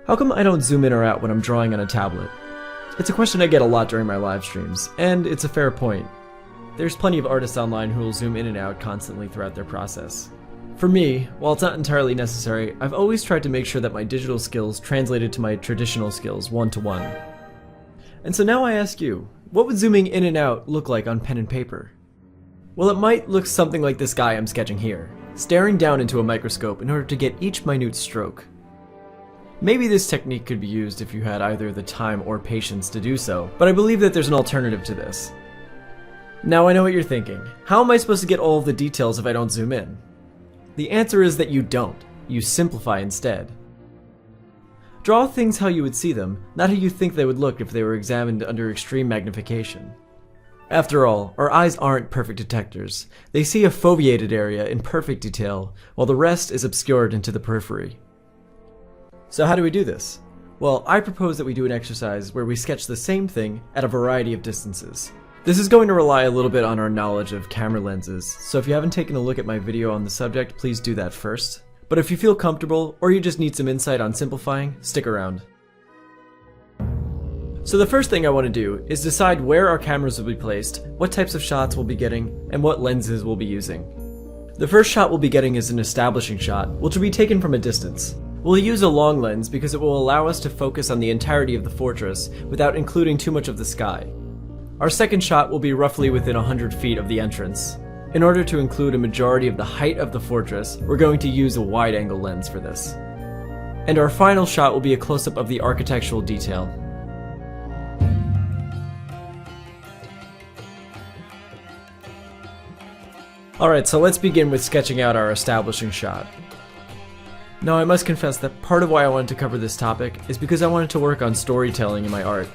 How come I don't zoom in or out when I'm drawing on a tablet? It's a question I get a lot during my live streams, and it's a fair point. There's plenty of artists online who will zoom in and out constantly throughout their process. For me, while it's not entirely necessary, I've always tried to make sure that my digital skills translated to my traditional skills one-to-one. And so now I ask you, what would zooming in and out look like on pen and paper? Well, it might look something like this guy I'm sketching here, staring down into a microscope in order to get each minute stroke. Maybe this technique could be used if you had either the time or patience to do so, but I believe that there's an alternative to this. Now I know what you're thinking. How am I supposed to get all of the details if I don't zoom in? The answer is that you don't. You simplify instead. Draw things how you would see them, not how you think they would look if they were examined under extreme magnification. After all, our eyes aren't perfect detectors. They see a foveated area in perfect detail, while the rest is obscured into the periphery. So how do we do this? Well, I propose that we do an exercise where we sketch the same thing at a variety of distances. This is going to rely a little bit on our knowledge of camera lenses, so if you haven't taken a look at my video on the subject, please do that first. But if you feel comfortable, or you just need some insight on simplifying, stick around. So the first thing I want to do is decide where our cameras will be placed, what types of shots we'll be getting, and what lenses we'll be using. The first shot we'll be getting is an establishing shot, which will be taken from a distance. We'll use a long lens because it will allow us to focus on the entirety of the fortress without including too much of the sky. Our second shot will be roughly within 100 feet of the entrance. In order to include a majority of the height of the fortress, we're going to use a wide-angle lens for this. And our final shot will be a close-up of the architectural detail. Alright, so let's begin with sketching out our establishing shot. Now, I must confess that part of why I wanted to cover this topic is because I wanted to work on storytelling in my art.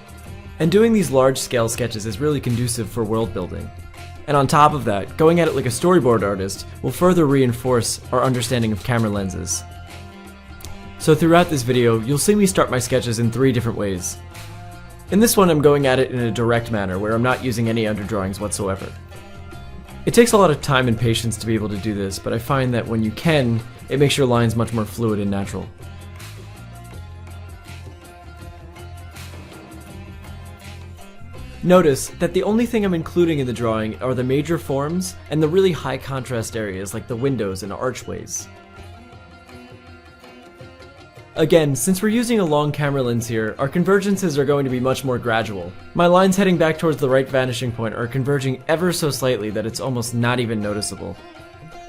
And doing these large-scale sketches is really conducive for world building. And on top of that, going at it like a storyboard artist will further reinforce our understanding of camera lenses. So throughout this video, you'll see me start my sketches in 3 different ways. In this one, I'm going at it in a direct manner where I'm not using any underdrawings whatsoever. It takes a lot of time and patience to be able to do this, but I find that when you can, it makes your lines much more fluid and natural. Notice that the only thing I'm including in the drawing are the major forms and the really high contrast areas like the windows and archways. Again, since we're using a long camera lens here, our convergences are going to be much more gradual. My lines heading back towards the right vanishing point are converging ever so slightly that it's almost not even noticeable.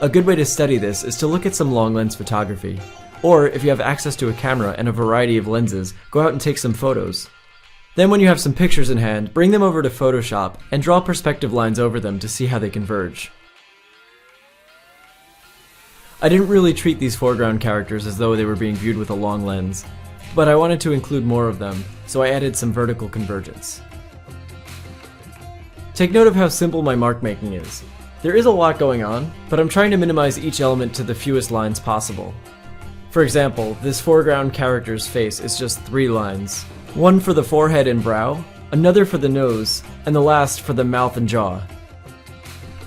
A good way to study this is to look at some long lens photography. Or, if you have access to a camera and a variety of lenses, go out and take some photos. Then when you have some pictures in hand, bring them over to Photoshop and draw perspective lines over them to see how they converge. I didn't really treat these foreground characters as though they were being viewed with a long lens, but I wanted to include more of them, so I added some vertical convergence. Take note of how simple my mark making is. There is a lot going on, but I'm trying to minimize each element to the fewest lines possible. For example, this foreground character's face is just 3 lines. One for the forehead and brow, another for the nose, and the last for the mouth and jaw.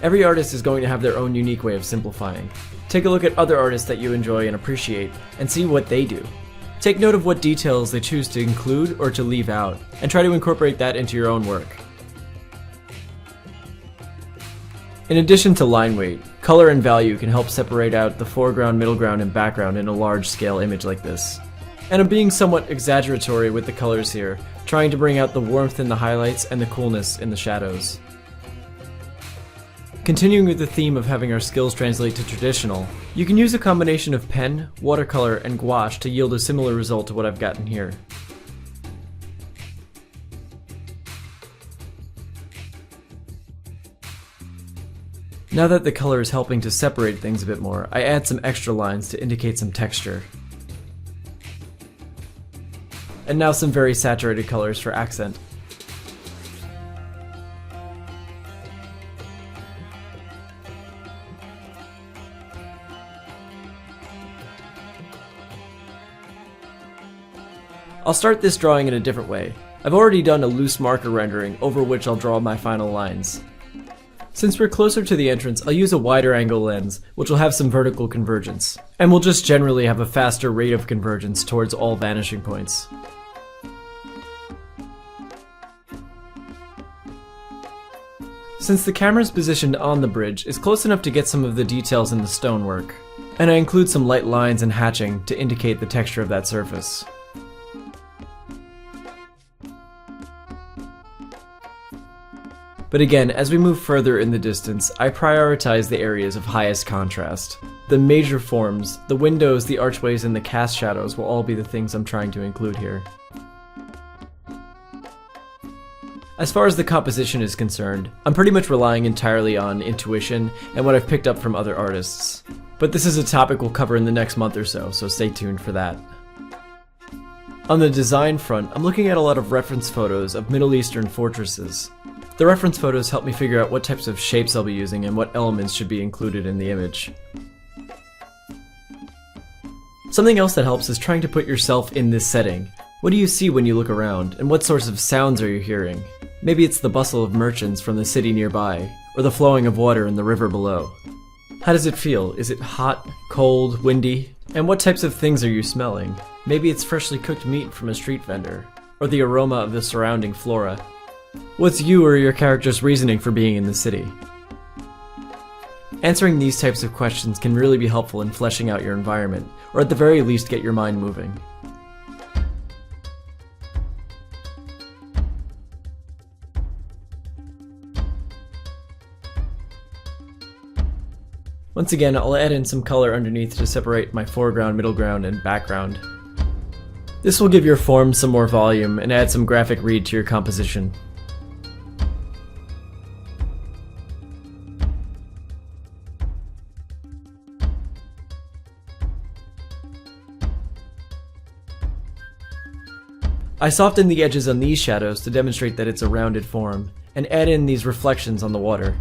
Every artist is going to have their own unique way of simplifying. Take a look at other artists that you enjoy and appreciate, and see what they do. Take note of what details they choose to include or to leave out, and try to incorporate that into your own work. In addition to line weight, color and value can help separate out the foreground, middle ground, and background in a large-scale image like this. And I'm being somewhat exaggeratory with the colors here, trying to bring out the warmth in the highlights and the coolness in the shadows. Continuing with the theme of having our skills translate to traditional, you can use a combination of pen, watercolor, and gouache to yield a similar result to what I've gotten here. Now that the color is helping to separate things a bit more, I add some extra lines to indicate some texture. And now some very saturated colors for accent. I'll start this drawing in a different way. I've already done a loose marker rendering over which I'll draw my final lines. Since we're closer to the entrance, I'll use a wider angle lens, which will have some vertical convergence, and will just generally have a faster rate of convergence towards all vanishing points. Since the camera's positioned on the bridge, it's close enough to get some of the details in the stonework, and I include some light lines and hatching to indicate the texture of that surface. But again, as we move further in the distance, I prioritize the areas of highest contrast. The major forms, the windows, the archways, and the cast shadows will all be the things I'm trying to include here. As far as the composition is concerned, I'm pretty much relying entirely on intuition and what I've picked up from other artists. But this is a topic we'll cover in the next month or so stay tuned for that. On the design front, I'm looking at a lot of reference photos of Middle Eastern fortresses. The reference photos help me figure out what types of shapes I'll be using and what elements should be included in the image. Something else that helps is trying to put yourself in this setting. What do you see when you look around, and what sorts of sounds are you hearing? Maybe it's the bustle of merchants from the city nearby, or the flowing of water in the river below. How does it feel? Is it hot, cold, windy? And what types of things are you smelling? Maybe it's freshly cooked meat from a street vendor, or the aroma of the surrounding flora. What's you or your character's reasoning for being in the city? Answering these types of questions can really be helpful in fleshing out your environment, or at the very least get your mind moving. Once again, I'll add in some color underneath to separate my foreground, middle ground, and background. This will give your form some more volume and add some graphic read to your composition. I soften the edges on these shadows to demonstrate that it's a rounded form, and add in these reflections on the water.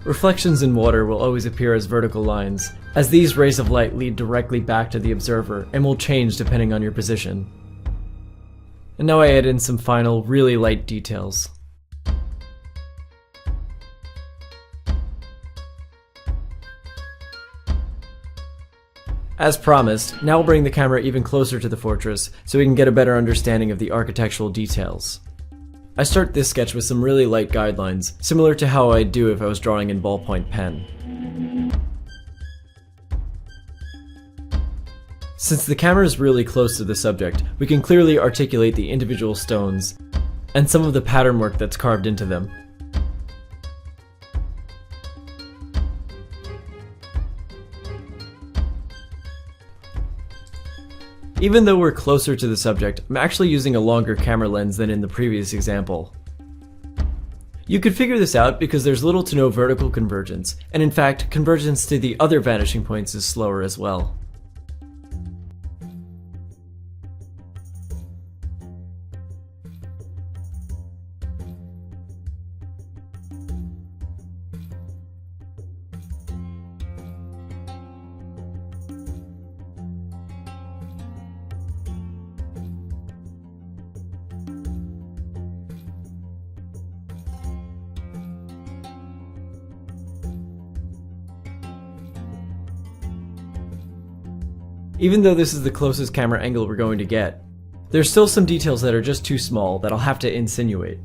Reflections in water will always appear as vertical lines, as these rays of light lead directly back to the observer and will change depending on your position. And now I add in some final, really light details. As promised, now we'll bring the camera even closer to the fortress so we can get a better understanding of the architectural details. I start this sketch with some really light guidelines, similar to how I'd do if I was drawing in ballpoint pen. Since the camera is really close to the subject, we can clearly articulate the individual stones and some of the pattern work that's carved into them. Even though we're closer to the subject, I'm actually using a longer camera lens than in the previous example. You could figure this out because there's little to no vertical convergence, and in fact, convergence to the other vanishing points is slower as well. Even though this is the closest camera angle we're going to get, there's still some details that are just too small that I'll have to insinuate.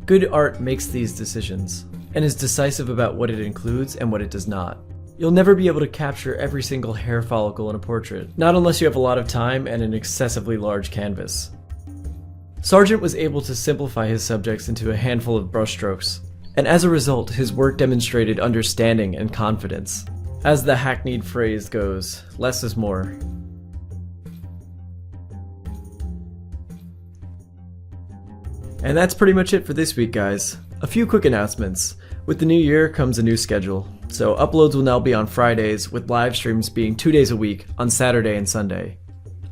Good art makes these decisions, and is decisive about what it includes and what it does not. You'll never be able to capture every single hair follicle in a portrait, not unless you have a lot of time and an excessively large canvas. Sargent was able to simplify his subjects into a handful of brushstrokes, and as a result, his work demonstrated understanding and confidence. As the hackneyed phrase goes, less is more. And that's pretty much it for this week, guys. A few quick announcements. With the new year comes a new schedule, so uploads will now be on Fridays, with live streams being 2 days a week, on Saturday and Sunday.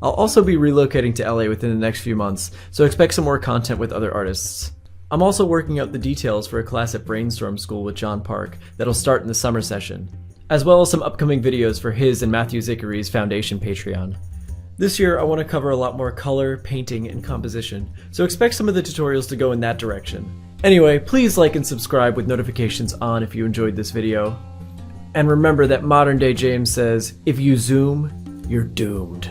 I'll also be relocating to LA within the next few months, so expect some more content with other artists. I'm also working out the details for a class at Brainstorm School with John Park that'll start in the summer session, as well as some upcoming videos for his and Matthew Zickery's Foundation Patreon. This year I want to cover a lot more color, painting, and composition, so expect some of the tutorials to go in that direction. Anyway, please like and subscribe with notifications on if you enjoyed this video. And remember that modern day James says, if you zoom, you're doomed.